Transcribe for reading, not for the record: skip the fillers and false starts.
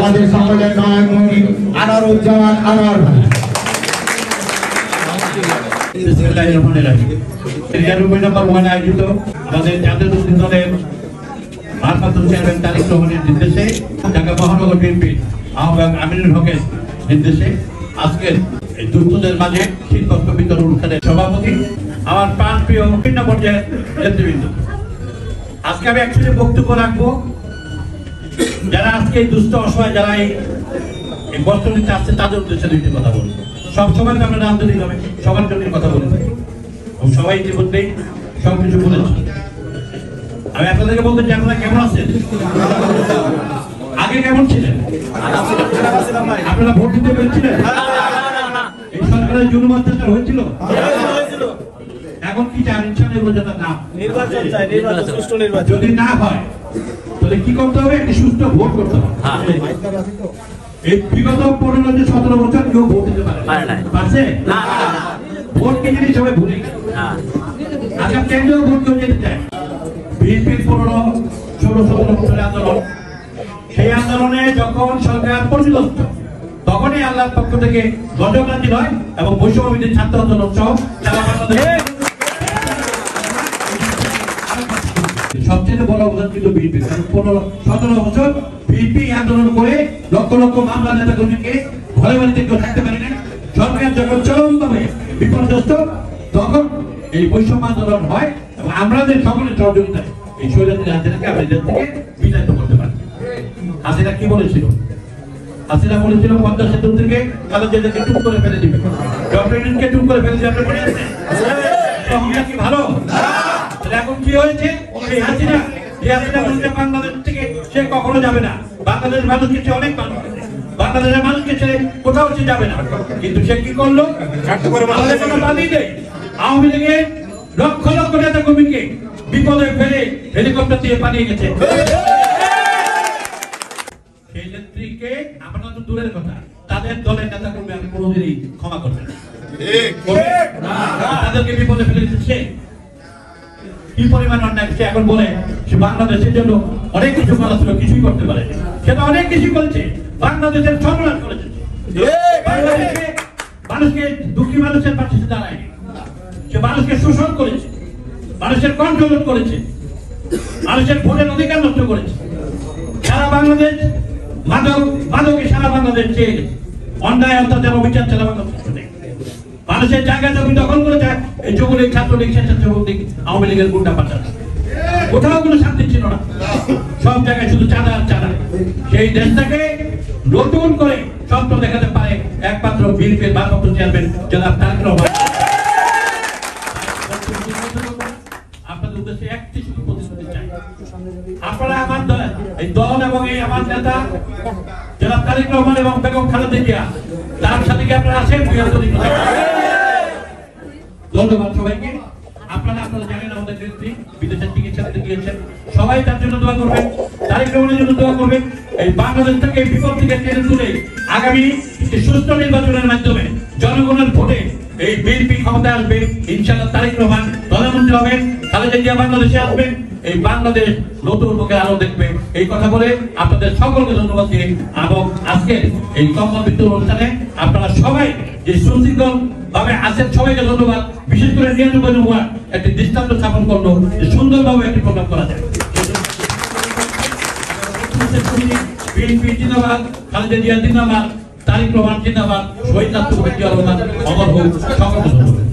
আমাদের সকলের নয়নমণি আনোয়ারুজ্জামান আনোয়ার ভাই। আয়োজিত আমাদের জাতীয় দলের ভারপ্রাপ্ত চেয়ারম্যান তারেক রহমানের নির্দেশে ঢাকা মহানগর বিএনপি আহ্বায়ক আমিনুল হকের নির্দেশে আজকের দুস্থদের মাঝে শীতবস্ত্র বিতরণ অনুষ্ঠানের সভাপতি আমার প্রাণপ্রিয় বিভিন্ন পর্যায়ের নেতৃবৃন্দ। আজকে আমি একসাথে বক্তব্য রাখবো যারা আজকে এই দুস্থ অসহায় যারা এই বস্ত্র নিতে আসছে তাদের উদ্দেশ্যে দুইটি কথা বলবো। সবসময় আমরা আন্তরিক হবে সবার জন্য কথা বলে থাকি এবং সবাই ইতিমধ্যেই সবকিছু বলেছি। আমি আপনাদেরকে বলতে চাই আপনারা কেমন আছেন? আগে কেমন ছিলেন? আপনারা ভোট দিতে পেরেছিলেন? এই সরকারের জুলুম অত্যাচার হয়েছিল? এখন কি চান? নির্বাচন চাই, সুষ্ঠু নির্বাচন। যদি না হয় তাহলে কি করতে হবে? একটি সুষ্ঠু ভোট করতে হবে। এই বিগত 15-17 বছর কেউ ভোট দিতে পারছে না। ভোট কি জিনিস সবাই ভুলে গেছে। আজকে কেন্দ্রীয় ভোট কেউ যেতে চায়। বিএনপির 15-16-17 বছরের আন্দোলন, সেই আন্দোলনে যখন সরকার পরিণত তখনই আল্লাহর পক্ষ থেকে গণতান্ত্রিক হয় এবং বৈষম্যবিরোধী ছাত্র আন্দোলন সহ সারা বাংলাদেশে সবচেয়ে বড় অবদান কিন্তু বিএনপি। 15-17 বছর বিএনপি আন্দোলন করে লক্ষ লক্ষ মামলা নেতা কর্মীকে ঘরে বাড়িতে কেউ থাকতে পারে না। সরকার যখন চরমভাবে বিপর্যস্ত তখন এই বৈষম্য আন্দোলন হয় এবং আমাদের সকলের সহযোগিতায় এই স্বৈরাচারী হাসিনাকে আমরা এদের থেকে বিতাড়িত করতে পারি। হাসিনা কি বলেছিল? হাসিনা বলেছিল 50 সেতু থেকে কালোজিয়াকে টুক করে ফেলে দিবে, ডক্টর ইউনূসকে টুক করে ফেলে দিবে। মনে আছে? আমরা কি ভালো? এখন কি হয়েছে? এই হাসিনা বলছে বাংলাদেশ থেকে সে কখনো যাবে না। বাংলাদেশের মানুষকে সে অনেক মানুষ, বাংলাদেশের মানুষকে ছেড়ে কোথাও সে যাবে না। কিন্তু সে কি করলো? পালিয়ে দেয়। আওয়ামী লীগের লক্ষ লক্ষ নেতা কর্মীকে বিপদে ফেলে হেলিকপ্টার দিয়ে পালিয়ে গেছে। সেই নেত্রীকে আমরা তো দূরের কথা, তাদের দলের নেতা কর্মী আমি কোনোদিনই ক্ষমা করবেন না। তাদেরকে বিপদে ফেলে দিচ্ছে। কি পরিমাণ অন্যায় সে এখন বলে সে বাংলাদেশের জন্য অনেক কিছু করা ছিল, কিছুই করতে পারে। সেটা অনেক কিছু করেছে, বাংলাদেশের সর্বনাশ করেছে। মানুষকে দুঃখী মানুষের পাশে দাঁড়ায়, সে মানুষকে শোষণ করেছে, মানুষের কন্ট্রোল করেছে, মানুষের ভোটের অধিকার নষ্ট করেছে। সারা বাংলাদেশ মাদকে সারা বাংলাদেশ চেয়ে গেছে। অন্যায় অত্যাচার অবিচার সারা বাংলাদেশ মানুষের জায়গা জমি দখল করেছে। এই যুবলীগ, ছাত্রলীগ, স্বেচ্ছাসেবক, আওয়ামী লীগের গুন্ডা পাচার, কোথাও কোনো শান্তি ছিল না। সব জায়গায় শুধু চাঁদা আর চাঁদা। সেই দেশটাকে নতুন করে স্বপ্ন দেখাতে পারে একমাত্র বিএনপির ভারপ্রাপ্ত চেয়ারম্যান জনাব তারেক রহমান। আপনাদের উদ্দেশ্যে একটি শুধু প্রতিশ্রুতি চাই, আপনারা আমার এই দল এবং এই আমার নেতা জনাব তারেক রহমান এবং বেগম খালেদা জিয়া তার সাথে কি আপনারা আছেন? ধন্যবাদ সবাইকে। আপনারা জানেন আমাদের নেত্রী বিদেশের চিকিৎসা দিতে গিয়েছেন, সবাই তার জন্য দোয়া করবেন, তারেক রহমানের জন্য দোয়া করবেন। এই বাংলাদেশ থেকে বিপদ থেকে টেনে তুলে আগামী সুষ্ঠু নির্বাচনের মাধ্যমে জনগণের ভোটে এই বিএনপি ক্ষমতায় আসবে। ইনশাআল্লাহ তারেক রহমান প্রধানমন্ত্রী হবেন, খালেদা জিয়া বাংলাদেশে আসবেন। এই বাংলাদেশ নতুন মুখে আলো দেখবে। এই কথা বলে আপনাদের সকলকে ধন্যবাদ দিয়ে এবং আজকের এই কম্বল বিতরণ অনুষ্ঠানে আপনারা সবাই যে সুশৃঙ্খল ভাবে আছেন সবাইকে ধন্যবাদ। বিশেষ করে নিরানব্বই একটি দৃষ্টান্ত স্থাপন করলো যে সুন্দরভাবে একটি প্রোগ্রাম করা যায়। বিএনপি জিন্দাবাদ, খালেদা জিয়া জিন্দাবাদ, তারেক রহমান জিন্দাবাদ, শহীদ রাষ্ট্রপতি জিয়া রহমান অমর হোক। সকলকে ধন্যবাদ।